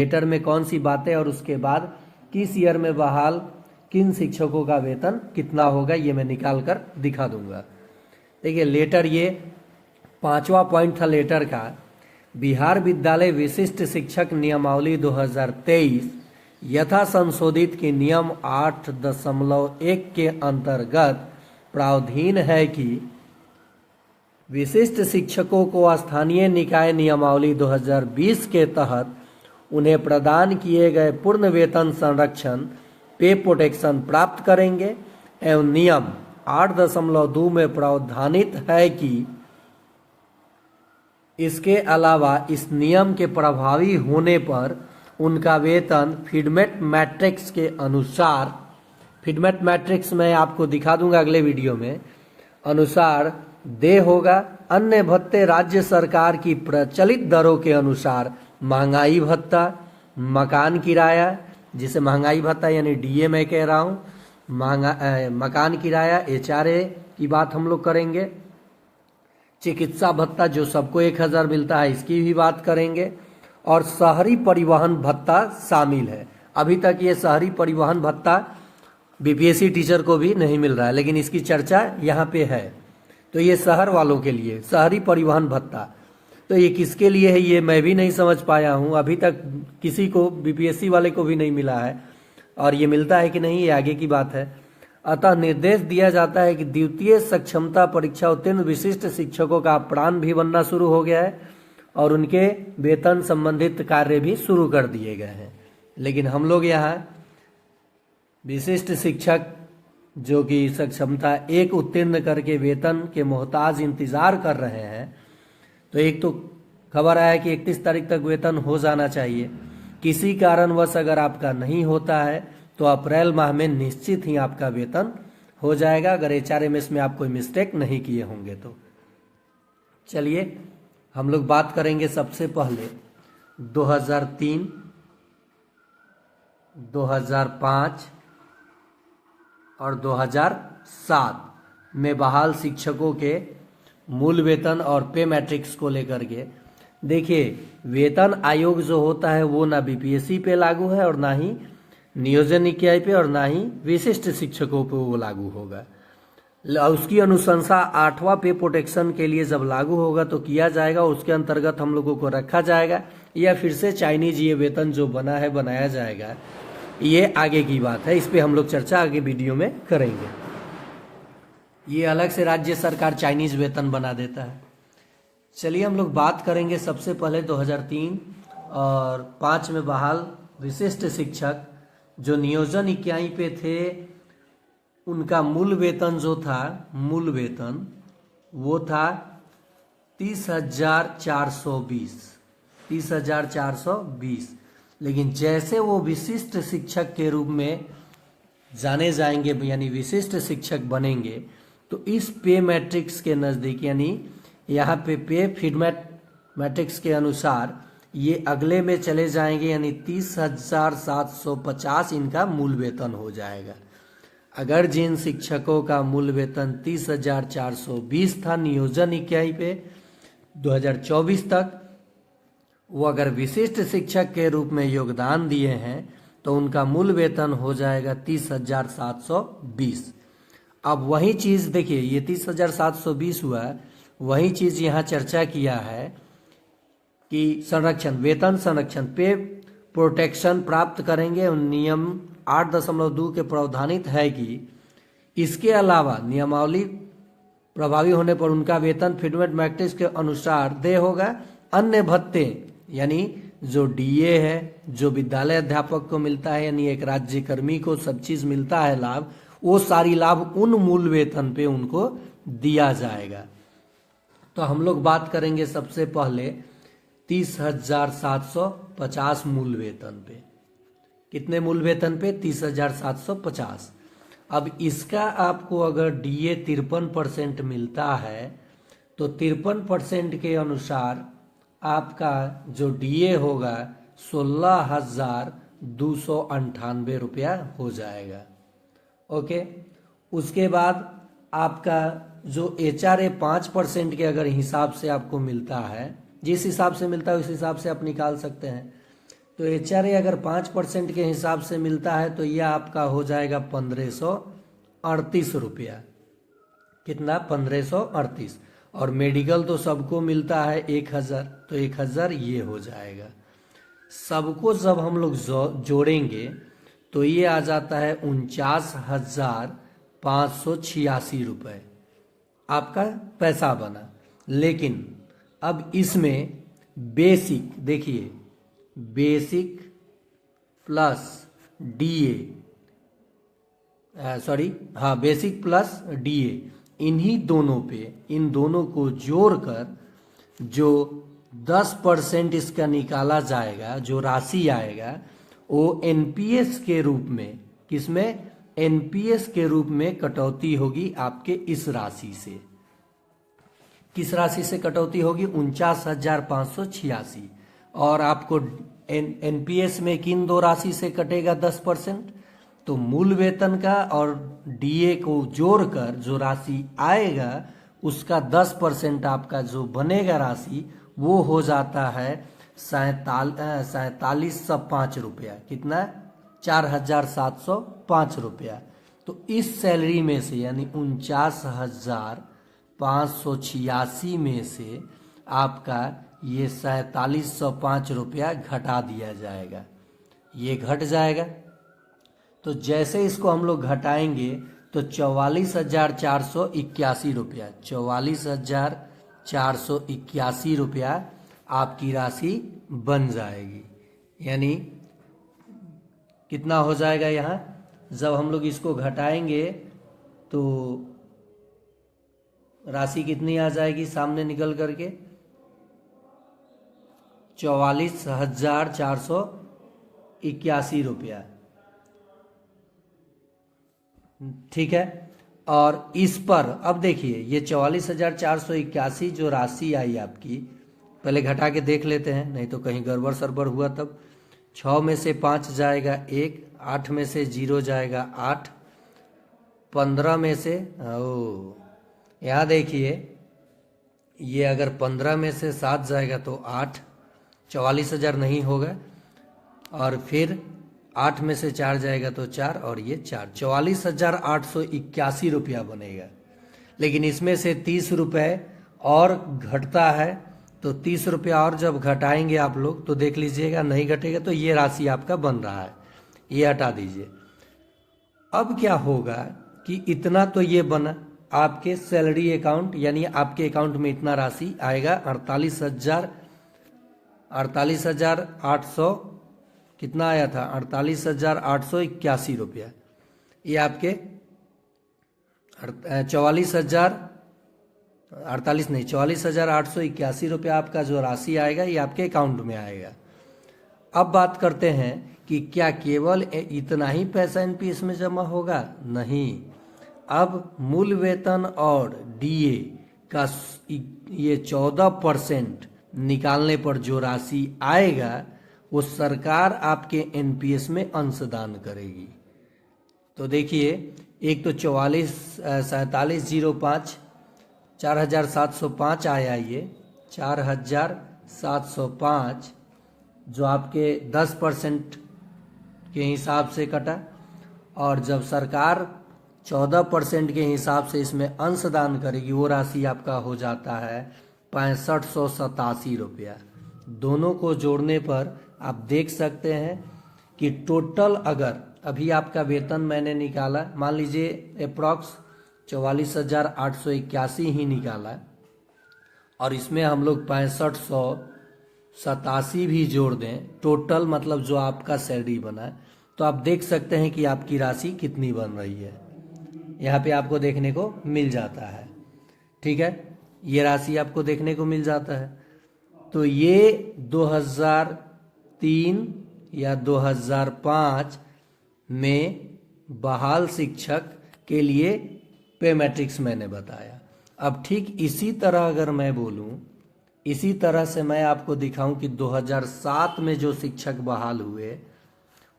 Letter में कौन सी बातें और उसके बाद किस ईयर में बहाल किन शिक्षकों का वेतन कितना होगा ये मैं निकाल कर दिखा दूंगा। देखिए लेटर, ये 5वां पॉइंट था लेटर का। बिहार विद्यालय विशिष्ट शिक्षक नियमावली 2023 यथा संशोधित के नियम 8.1 के अंतर्गत प्रावधान है कि विशिष्ट शिक्षकों को स्थानीय निकाय नियमावली 2020 के तहत उन्हें प्रदान किए गए पूर्ण वेतन संरक्षण पे प्रोटेक्शन प्राप्त करेंगे एवं नियम 8.2 में प्रावधानित है कि इसके अलावा इस नियम के प्रभावी होने पर उनका वेतन फीडमेट मैट्रिक्स के अनुसार, फीडमेट मैट्रिक्स मैं आपको दिखा दूंगा अगले वीडियो में, अनुसार दे होगा। अन्य भत्ते राज्य सरकार की प्रचलित दरों के अनुसार महंगाई भत्ता, मकान किराया, जिसे महंगाई भत्ता यानी डीए मैं कह रहा हूँ, मकान किराया, एचआरए की बात हम लोग करेंगे, चिकित्सा भत्ता जो सबको 1000 मिलता है इसकी भी बात करेंगे, और शहरी परिवहन भत्ता शामिल है। अभी तक ये शहरी परिवहन भत्ता बीपीएससी टीचर को भी नहीं मिल रहा है, लेकिन इसकी चर्चा यहाँ पे है। तो ये शहर वालों के लिए शहरी परिवहन भत्ता, तो ये किसके लिए है ये मैं भी नहीं समझ पाया हूँ। अभी तक किसी को बीपीएससी वाले को भी नहीं मिला है, और ये मिलता है कि नहीं ये आगे की बात है। अतः निर्देश दिया जाता है कि द्वितीय सक्षमता परीक्षा उत्तीर्ण विशिष्ट शिक्षकों का प्राण भी बनना शुरू हो गया है और उनके वेतन संबंधित कार्य भी शुरू कर दिए गए हैं। लेकिन हम लोग यहाँ विशिष्ट शिक्षक जो कि सक्षमता 1 उत्तीर्ण करके वेतन के मोहताज इंतजार कर रहे हैं, तो एक तो खबर आया कि 31 तारीख तक वेतन हो जाना चाहिए। किसी कारणवश अगर आपका नहीं होता है तो अप्रैल माह में निश्चित ही आपका वेतन हो जाएगा, अगर एचआरएमएस में आप कोई मिस्टेक नहीं किए होंगे तो। चलिए हम लोग बात करेंगे सबसे पहले 2003, 2005 और 2007 में बहाल शिक्षकों के मूल वेतन और पे मैट्रिक्स को लेकर के। देखिए वेतन आयोग जो होता है वो ना बीपीएससी पे लागू है और ना ही नियोजन इकाई पे और ना ही विशिष्ट शिक्षकों पे वो लागू होगा। उसकी अनुशंसा 8वां पे प्रोटेक्शन के लिए जब लागू होगा तो किया जाएगा, उसके अंतर्गत हम लोगों को रखा जाएगा, या फिर से चाइनीज ये वेतन जो बना है बनाया जाएगा, ये आगे की बात है। इस पे हम लोग चर्चा आगे वीडियो में करेंगे। ये अलग से राज्य सरकार चाइनीज वेतन बना देता है। चलिए हम लोग बात करेंगे सबसे पहले 2003 और 5 में बहाल विशिष्ट शिक्षक जो नियोजन इकाई पे थे, उनका मूल वेतन जो था, मूल वेतन वो था 30,420। लेकिन जैसे वो विशिष्ट शिक्षक के रूप में जाने जाएंगे यानी विशिष्ट शिक्षक बनेंगे, तो इस पे मैट्रिक्स के नज़दीक यानी यहाँ पे फीडमेट मैट्रिक्स के अनुसार ये अगले में चले जाएंगे, यानी 30,750 इनका मूल वेतन हो जाएगा। अगर जिन शिक्षकों का मूल वेतन 30,420 था नियोजन इकाई पे 2024 तक, वो अगर विशिष्ट शिक्षक के रूप में योगदान दिए हैं तो उनका मूल वेतन हो जाएगा 30,720। अब वही चीज देखिए, ये 30,720 हुआ, वही चीज यहाँ चर्चा किया है कि संरक्षण, वेतन संरक्षण पे प्रोटेक्शन प्राप्त करेंगे। नियम 8.2 के प्रावधानित है कि इसके अलावा नियमावली प्रभावी होने पर उनका वेतन फीडमेट मैट्रिक्स के अनुसार दे होगा। अन्य भत्ते यानी जो डीए है, जो विद्यालय अध्यापक को मिलता है, यानी एक राज्य कर्मी को सब चीज मिलता है लाभ, वो सारी लाभ उन मूल वेतन पे उनको दिया जाएगा। तो हम लोग बात करेंगे सबसे पहले 30,750 मूल वेतन पे। कितने मूल वेतन पे? 30,750। अब इसका आपको अगर डीए 53% मिलता है तो 53% के अनुसार आपका जो डीए होगा 16,298 रुपया हो जाएगा। ओके, उसके बाद आपका जो एचआरए 5% के अगर हिसाब से आपको मिलता है, जिस हिसाब से मिलता है उस हिसाब से आप निकाल सकते हैं, तो HRA अगर 5% के हिसाब से मिलता है तो यह आपका हो जाएगा 1538 रुपया। कितना? 1538। और मेडिकल तो सबको मिलता है 1000, तो 1000 ये हो जाएगा। सबको जब हम लोग जोड़ेंगे तो ये आ जाता है 49,586 रुपये आपका पैसा बना। लेकिन अब इसमें बेसिक देखिए, basic plus DA, basic plus DA, इन्हीं दोनों पे, इन दोनों को जोड़कर जो 10% इसका निकाला जाएगा, जो राशि आएगा वो NPS के रूप में, किसमें? NPS के रूप में कटौती होगी आपके इस राशि से। किस राशि से कटौती होगी? 49,586। और आपको NPS में किन दो राशि से कटेगा 10%? तो मूल वेतन का और DA को जोड़कर जो राशि आएगा उसका 10% आपका जो बनेगा राशि वो हो जाता है 4705 रुपया। कितना? 4705 रुपया। तो इस सैलरी में से यानी 49,586 में से आपका ये 4705 रुपया घटा दिया जाएगा। ये घट जाएगा। तो जैसे इसको हम लोग घटाएंगे तो 44,481 रुपया, 44,481 रुपया आपकी राशि बन जाएगी। यानी कितना हो जाएगा यहाँ? जब हम लोग इसको घटाएंगे तो राशि कितनी आ जाएगी सामने निकल करके? 44,481 रुपया। ठीक है। और इस पर अब देखिए ये 44,481 जो राशि आई आपकी, पहले घटा के देख लेते हैं, नहीं तो कहीं गड़बड़ सड़बड़ हुआ तब। 6 में से 5 जाएगा 1, 8 में से 0 जाएगा 8, 15 में से यहाँ देखिए ये अगर 15 में से 7 जाएगा तो 8, 44,000 नहीं होगा। और फिर 8 में से 4 जाएगा तो 4 और ये 4, 44,881 रुपया बनेगा। लेकिन इसमें से 30 रुपये और घटता है, तो 30 रुपया और जब घटाएंगे आप लोग तो देख लीजिएगा नहीं घटेगा, तो ये राशि आपका बन रहा है, ये हटा दीजिए। अब क्या होगा कि इतना तो ये बना आपके सैलरी अकाउंट, यानी आपके अकाउंट में इतना राशि आएगा 48,800 कितना आया था? 48,881 रुपया। ये आपके 44,881 रुपया आपका जो राशि आएगा ये आपके अकाउंट में आएगा। अब बात करते हैं कि क्या केवल इतना ही पैसा NPS में जमा होगा? नहीं। अब मूल वेतन और DA का ये 14% निकालने पर जो राशि आएगा वो सरकार आपके NPS में अंशदान करेगी। तो देखिए एक तो 4705 4,705 आया, ये 4,705 जो आपके 10% के हिसाब से कटा, और जब सरकार 14% के हिसाब से इसमें अंशदान करेगी वो राशि आपका हो जाता है 6587 रुपया। दोनों को जोड़ने पर आप देख सकते हैं कि टोटल अगर अभी आपका वेतन मैंने निकाला, मान लीजिए अप्रॉक्स 44,881 ही निकाला, और इसमें हम लोग 6587 भी जोड़ दें, टोटल मतलब जो आपका सैलरी बना है, तो आप देख सकते हैं कि आपकी राशि कितनी बन रही है। यहाँ पे आपको देखने को मिल जाता है। ठीक है, ये राशि आपको देखने को मिल जाता है। तो ये 2003 या 2005 में बहाल शिक्षक के लिए पे मैट्रिक्स मैंने बताया। अब ठीक इसी तरह अगर मैं बोलूं, इसी तरह से मैं आपको दिखाऊं कि 2007 में जो शिक्षक बहाल हुए,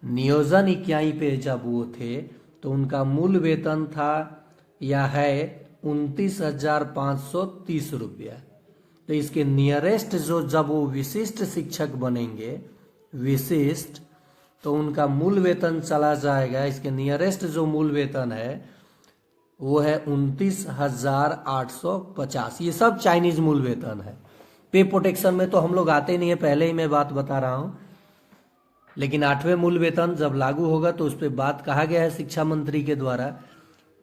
नियोजन इकाई पे जब वो थे तो उनका मूल वेतन था या है 29,530 रुपया। तो इसके नियरेस्ट जो जब वो विशिष्ट शिक्षक बनेंगे विशिष्ट, तो उनका मूल वेतन चला जाएगा, इसके नियरेस्ट जो मूल वेतन है वो है 29,850। ये सब चाइनीज मूल वेतन है। पे प्रोटेक्शन में तो हम लोग आते नहीं है, पहले ही मैं बात बता रहा हूं, लेकिन 8वें मूल वेतन जब लागू होगा तो उस पर बात कहा गया है शिक्षा मंत्री के द्वारा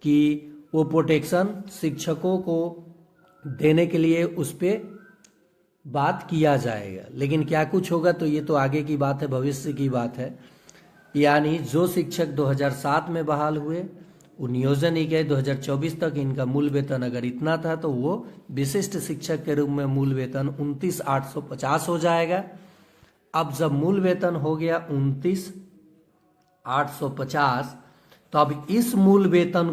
कि वो प्रोटेक्शन शिक्षकों को देने के लिए उस पर बात किया जाएगा। लेकिन क्या कुछ होगा तो ये तो आगे की बात है, भविष्य की बात है। यानी जो शिक्षक 2007 में बहाल हुए वो नियोजन ही गए 2024 तक, इनका मूल वेतन अगर इतना था तो वो विशिष्ट शिक्षक के रूप में मूल वेतन 29,850 हो जाएगा। अब जब मूल वेतन हो गया 29,850, तो अब इस मूल वेतन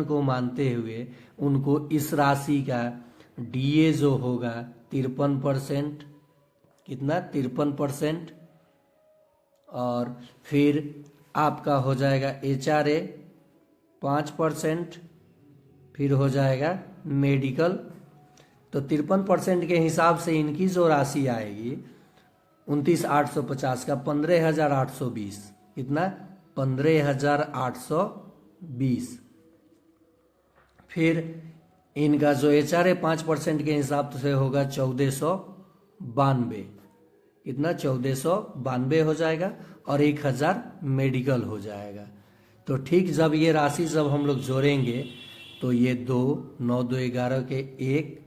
को मानते हुए उनको इस राशि का डीए जो होगा 53%, कितना 53%, और फिर आपका हो जाएगा एचआरए 5%, फिर हो जाएगा मेडिकल। तो 53% के हिसाब से इनकी जो राशि आएगी 29,850 का 15,820, कितना 15,820। फिर इनका जो एचआरए 5% के हिसाब से होगा 1492, कितना 1492 हो जाएगा, और 1,000 मेडिकल हो जाएगा। तो ठीक जब ये राशि जब हम लोग जोड़ेंगे तो ये 2 9 2 11 के 1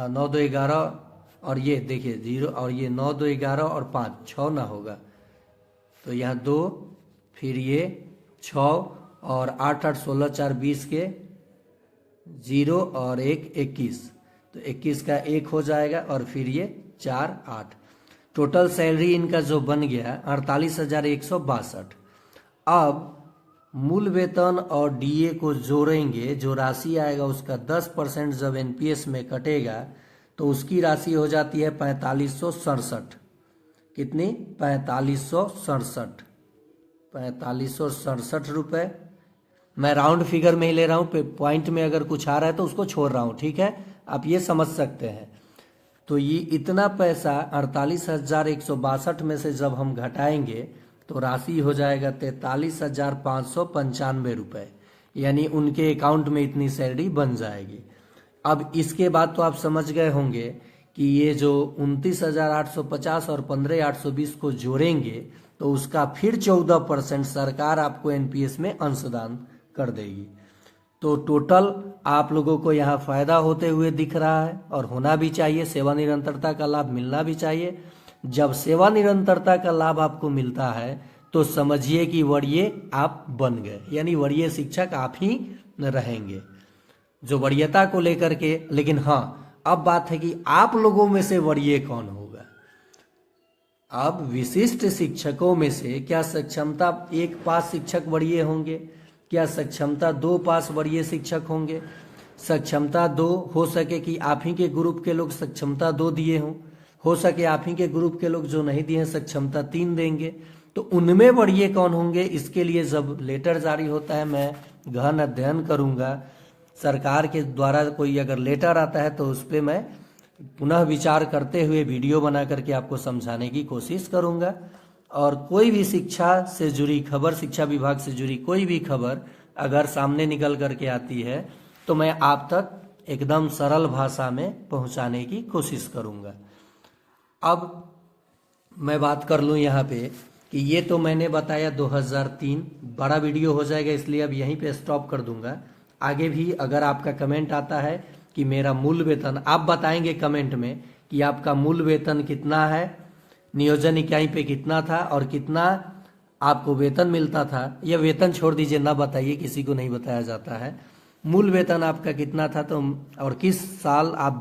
9 2 11, और ये देखिए 0, और ये 9 2 11 और 5 6 ना होगा, तो यहाँ 2, फिर ये 6, और 8 8 16 4 20 के 0 और 1 21, तो 21 का 1 हो जाएगा, और फिर ये 4 8। टोटल सैलरी इनका जो बन गया 48,162। अब मूल वेतन और डीए को जोड़ेंगे, जो राशि आएगा उसका 10% जब एनपीएस में कटेगा तो उसकी राशि हो जाती है 4567। कितनी 4567 रुपए। मैं राउंड फिगर में ही ले रहा हूँ, पॉइंट में अगर कुछ आ रहा है तो उसको छोड़ रहा हूँ, ठीक है, आप ये समझ सकते हैं। तो ये इतना पैसा 48,162 में से जब हम घटाएंगे तो राशि हो जाएगा 43,595 रुपए, यानी उनके अकाउंट में इतनी सैलरी बन जाएगी। अब इसके बाद तो आप समझ गए होंगे कि ये जो 29,850 और 15,820 को जोड़ेंगे तो उसका फिर 14% सरकार आपको एनपीएस में अंशदान कर देगी। तो टोटल आप लोगों को यहाँ फायदा होते हुए दिख रहा है, और होना भी चाहिए। सेवा निरंतरता का लाभ मिलना भी चाहिए। जब सेवा निरंतरता का लाभ आपको मिलता है तो समझिए कि वरीय आप बन गए, यानी वरीय शिक्षक आप ही रहेंगे, जो वरीयता को लेकर के। लेकिन हाँ, अब बात है कि आप लोगों में से वरीय कौन होगा। अब विशिष्ट शिक्षकों में से क्या सक्षमता 1 पास शिक्षक वरीय होंगे, क्या सक्षमता 2 पास वरीय शिक्षक होंगे। सक्षमता 2 हो सके कि आप ही के ग्रुप के लोग सक्षमता 2 दिए हों, हो सके आप ही के ग्रुप के लोग जो नहीं दिए हैं सक्षमता 3 देंगे। तो उनमें वरीय कौन होंगे, इसके लिए जब लेटर जारी होता है मैं गहन अध्ययन करूंगा। सरकार के द्वारा कोई अगर लेटर आता है तो उस पर मैं पुनः विचार करते हुए वीडियो बना करके आपको समझाने की कोशिश करूंगा। और कोई भी शिक्षा से जुड़ी खबर, शिक्षा विभाग से जुड़ी कोई भी खबर अगर सामने निकल करके आती है तो मैं आप तक एकदम सरल भाषा में पहुंचाने की कोशिश करूंगा। अब मैं बात कर लूं यहाँ पे कि ये तो मैंने बताया 2003, बड़ा वीडियो हो जाएगा इसलिए अब यहीं पे स्टॉप कर दूंगा। आगे भी अगर आपका कमेंट आता है कि मेरा मूल वेतन, आप बताएंगे कमेंट में कि आपका मूल वेतन कितना है, नियोजन इकाई पे कितना था और कितना आपको वेतन मिलता था, या वेतन छोड़ दीजिए ना बताइए, किसी को नहीं बताया जाता है। मूल वेतन आपका कितना था तो और किस साल आप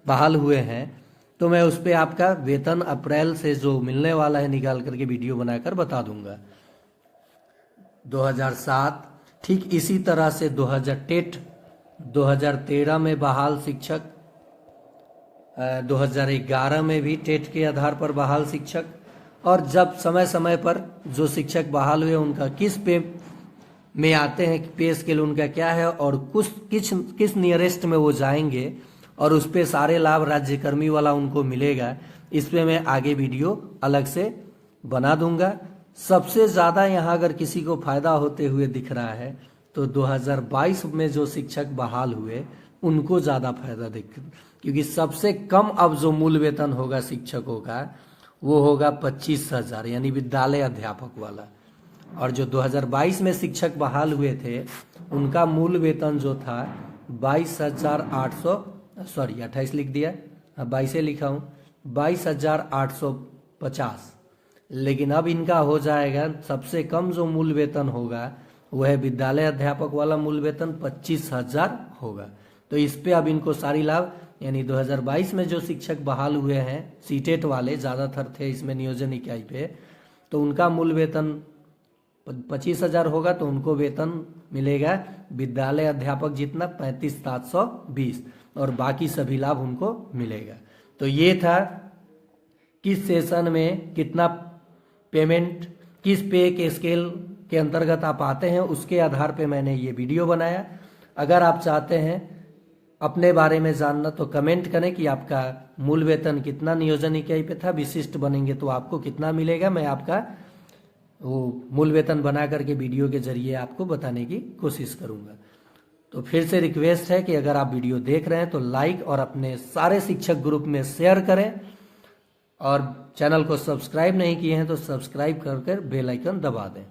बहाल हुए हैं, तो मैं उस पर आपका वेतन अप्रैल से जो मिलने वाला है निकाल करके वीडियो बनाकर बता दूंगा। 2007, ठीक इसी तरह से 2013 में बहाल शिक्षक, 2011 में भी टेट के आधार पर बहाल शिक्षक, और जब समय समय पर जो शिक्षक बहाल हुए उनका किस पे में आते हैं, पे स्केल उनका क्या है और किस नियरेस्ट में वो जाएंगे, और उस पे सारे लाभ राज्यकर्मी वाला उनको मिलेगा। इस पे मैं आगे वीडियो अलग से बना दूंगा। सबसे ज़्यादा यहाँ अगर किसी को फायदा होते हुए दिख रहा है तो 2022 में जो शिक्षक बहाल हुए उनको ज़्यादा फायदा दिख, क्योंकि सबसे कम अब जो मूल वेतन होगा शिक्षकों का वो होगा 25,000, यानी विद्यालय अध्यापक वाला। और जो 2022 में शिक्षक बहाल हुए थे उनका मूल वेतन जो था 28 लिख दिया, 22 लिखा हूँ, 22,850। लेकिन अब इनका हो जाएगा, सबसे कम जो मूल वेतन होगा वह है विद्यालय अध्यापक वाला मूल वेतन 25,000 होगा। तो इस पे अब इनको सारी लाभ, यानी 2022 में जो शिक्षक बहाल हुए हैं सीटेट वाले ज़्यादातर थे इसमें नियोजन इकाई पे, तो उनका मूल वेतन 25,000 होगा। तो उनको वेतन मिलेगा विद्यालय अध्यापक जितना 35,720, और बाकी सभी लाभ उनको मिलेगा। तो ये था किस सेशन में कितना पेमेंट, किस पे के स्केल के अंतर्गत आप आते हैं, उसके आधार पे मैंने ये वीडियो बनाया। अगर आप चाहते हैं अपने बारे में जानना तो कमेंट करें कि आपका मूल वेतन कितना नियोजन इकाई पे था, विशिष्ट बनेंगे तो आपको कितना मिलेगा। मैं आपका वो मूल वेतन बना करके वीडियो के जरिए आपको बताने की कोशिश करूंगा। तो फिर से रिक्वेस्ट है कि अगर आप वीडियो देख रहे हैं तो लाइक और अपने सारे शिक्षक ग्रुप में शेयर करें, और चैनल को सब्सक्राइब नहीं किए हैं तो सब्सक्राइब कर बेल आइकन दबा दें।